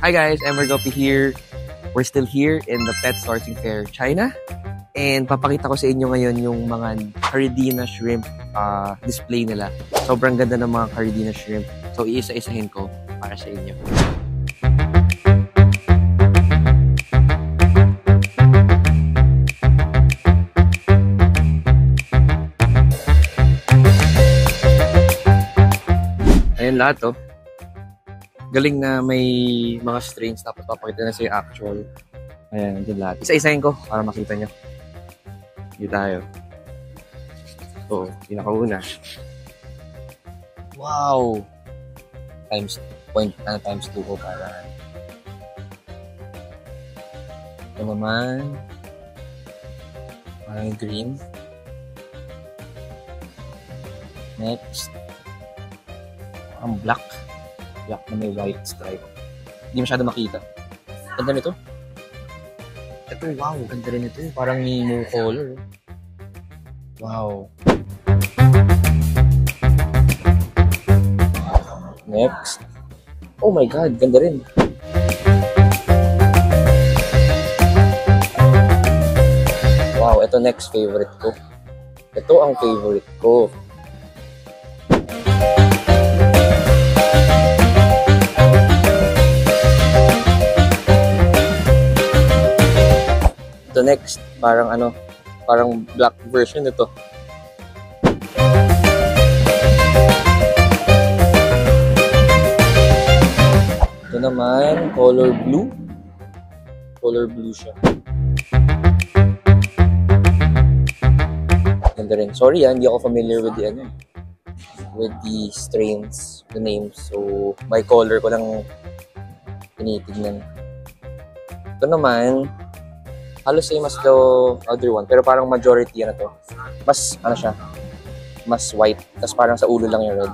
Hi guys, Emergopi here. We're still here in the Pet Sourcing Fair, China. And papakita ko sa inyo ngayon yung mga Caridina shrimp display nila. Sobrang ganda ng mga Caridina shrimp. So iisa-isahin ko para sa inyo. Ayan lahat oh. Galing na may mga strains tapos papakita na sa yung actual. Ayan, nandun lahat. Isa-isahin ko para makita nyo. Dito tayo. So, pinakauna. Wow! Times 2 ko para. Ito naman. Parang green. Next. Parang black. Black na may white stripe. Hindi masyado makita. Ganda nito. Ito, wow. Ganda rin ito. Parang Nemo color. Wow. Next. Oh my God. Ganda rin. Wow. Ito next favorite ko. Ito ang favorite ko. Ito next, parang ano, parang black version nito. Ito naman, color blue. Color blue siya. Ganda rin. Sorry hindi ako familiar with the with the strains, the names. So, by color ko lang tinitignan. Ito naman, halos same as the other one, pero parang majority to. Mas, ano siya, mas white. Tapos parang sa ulo lang yung red.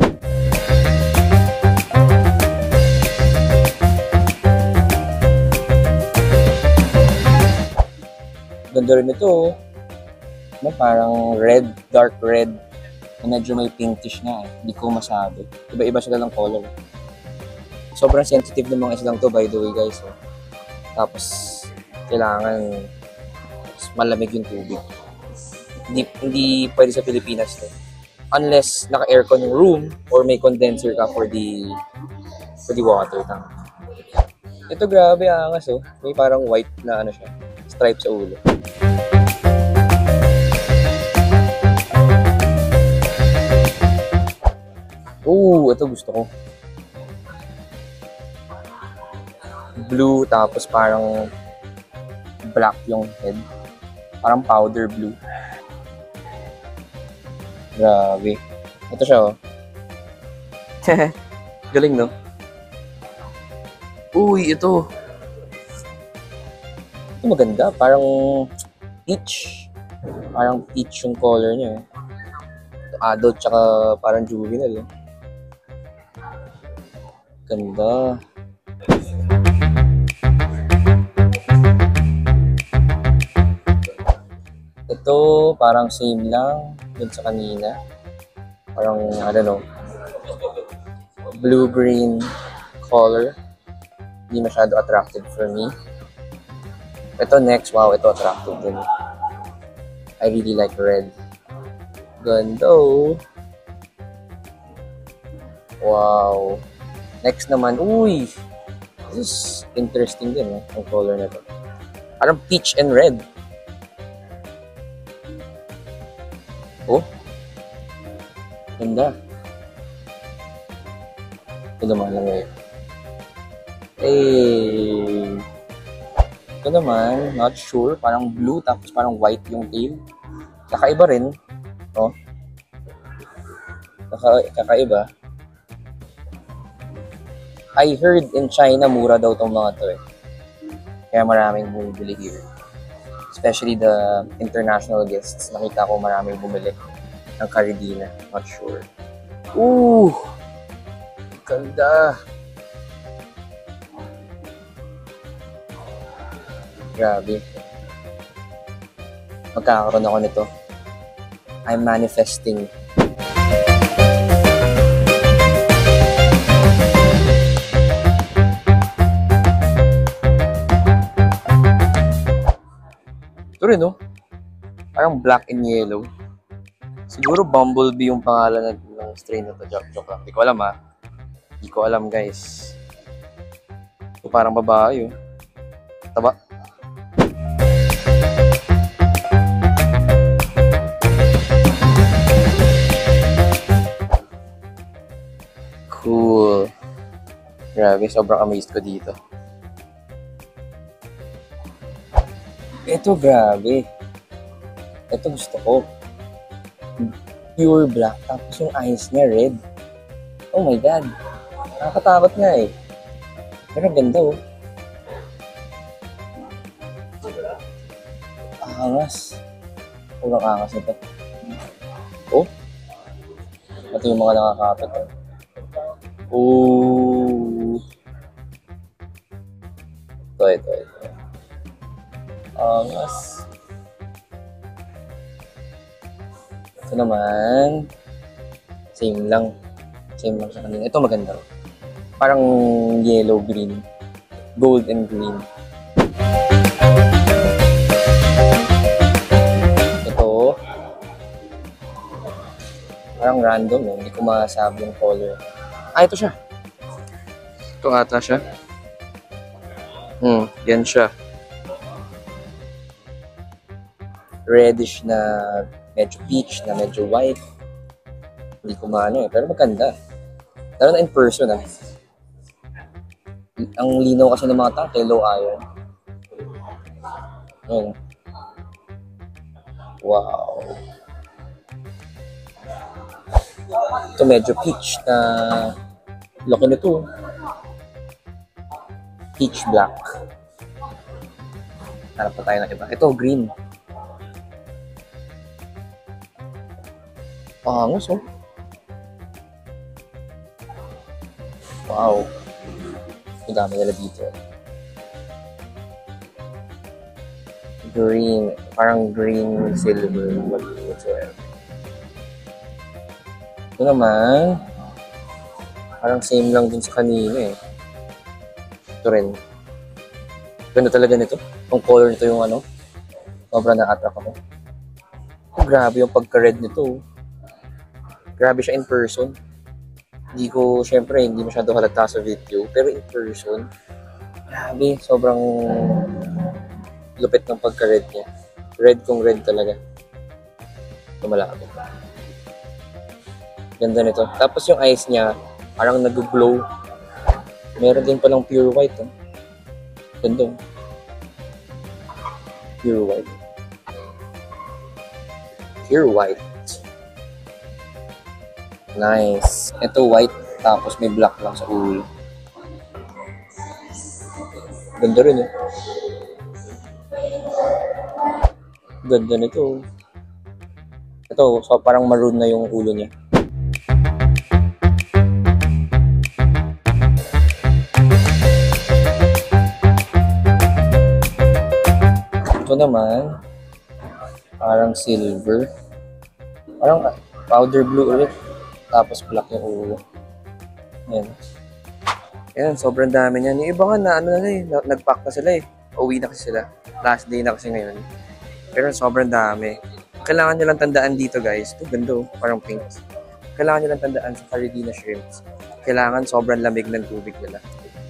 Ganda rin ito. Parang red, dark red. Medyo may pinkish na Hindi ko masabi. Iba-iba sila ng color. Sobrang sensitive ng mga islang to, by the way, guys. Tapos, kailangan malamig yung tubig. Hindi pwede sa Pilipinas to. Unless naka-aircon yung room or may condenser ka for the water tank. Ito grabe angas oh. May parang white na ano siya, stripe sa ulo. Ooh, ito gusto ko. Blue tapos parang black yung head. Parang powder blue. Grabe. Ito siya, oh. Galing, no? Uy, ito. Ito maganda. Parang peach. Parang peach yung color niya, eh. Ito adult, tsaka parang juvenile, eh. Ganda. Ito, parang same lang dun sa kanina. Parang, I don't know, blue-green color. Hindi masyado attractive for me. Ito next, wow, ito attractive din. I really like red. Ganda. Wow. Next naman, uy! This is interesting din, ang color na to. Parang peach and red. Oh, ganda. Ito naman lang eh. Hey. Ito naman, not sure. Parang blue tapos parang white yung tail. Kakaiba rin. Oh. Kakaiba. I heard in China, mura daw itong mga to eh. Kaya maraming bumibili here. Especially the international guests. Nakita ko maraming bumili ng Caridina. Not sure. Ooh! Ganda! Grabe. Magkakaroon ako nito. I'm manifesting. Ito rin, no? Parang black and yellow. Siguro Bumblebee yung pangalan ng strain na to. Joke lang. Hindi ko alam, ha? Hindi ko alam, guys. Ito parang babae, oh. Taba. Cool. Grabe, sobrang amazed ko dito. Ito, grabe. Ito gusto ko. Pure black, tapos yung eyes niya red. Oh my God. Nakakatakot nga eh. Pero ganda oh. Angas. Sobrang angas nito. Oh. Ito yung mga nakakapit oh. Oh. Ito. Angas. Ito naman. Same lang sa kanina. Ito maganda. Parang yellow-green. Gold and green. Ito. Parang random eh. Hindi ko masabi yung color. Ito siya. Ito ata siya. Yan siya. Reddish na medyo peach, na medyo white. Hindi ko maano eh. Pero maganda. Lalo na in person ah. Ang linaw kasi ng mga tangke, low iron. Ayan. Wow. Ito medyo peach na laki nito. Peach black. Harap pa tayo ng iba. Ito green. Angas oh. Wow. Ang dami nila dito. Green. Parang green silver. Whatsoever. Ito naman. Parang same lang din sa kanina eh. Ito rin. Ganda talaga nito. Yung color nito yung ano. Sobrang na-attract ako. Oh, grabe yung pagka-red nito. Grabe siya in person. Syempre, hindi masyado halata sa video. Pero in person, grabe, sobrang lupit ng pagka-red niya. Red kung red talaga. Lumalapit. Ganda nito. Tapos yung eyes niya, parang nag-glow. Meron din palang pure white. Oh. Ganda. Pure white. Pure white. Nice. Ito white, tapos may black lang sa ulo. Ganda rin eh. Ganda nito. Ito, so parang maroon na yung ulo niya. Ito naman, parang silver. Parang powder blue ulit. Tapos black yung ulo. Ayan. Ayan, sobrang dami niyan. Yung iba nga na, nag-pack na sila eh. Uwi na kasi sila. Last day na kasi ngayon. Pero sobrang dami. Kailangan nyo lang tandaan dito guys. Ito, ganda oh. Parang pink. Kailangan nyo lang tandaan sa Caridina Shrimps. Kailangan sobrang lamig ng tubig nila.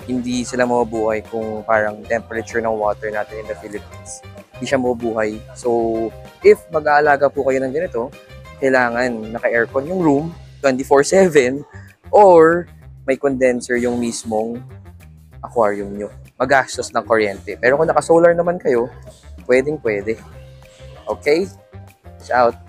Hindi sila mabubuhay kung parang temperature ng water natin in the Philippines. Hindi siya mabubuhay. So, if mag-aalaga po kayo ng ganito, kailangan naka-aircon yung room 24/7 or may condenser yung mismong aquarium nyo. Magastos ng kuryente. Pero kung naka-solar naman kayo, pwedeng-pwede. Okay? Shout out.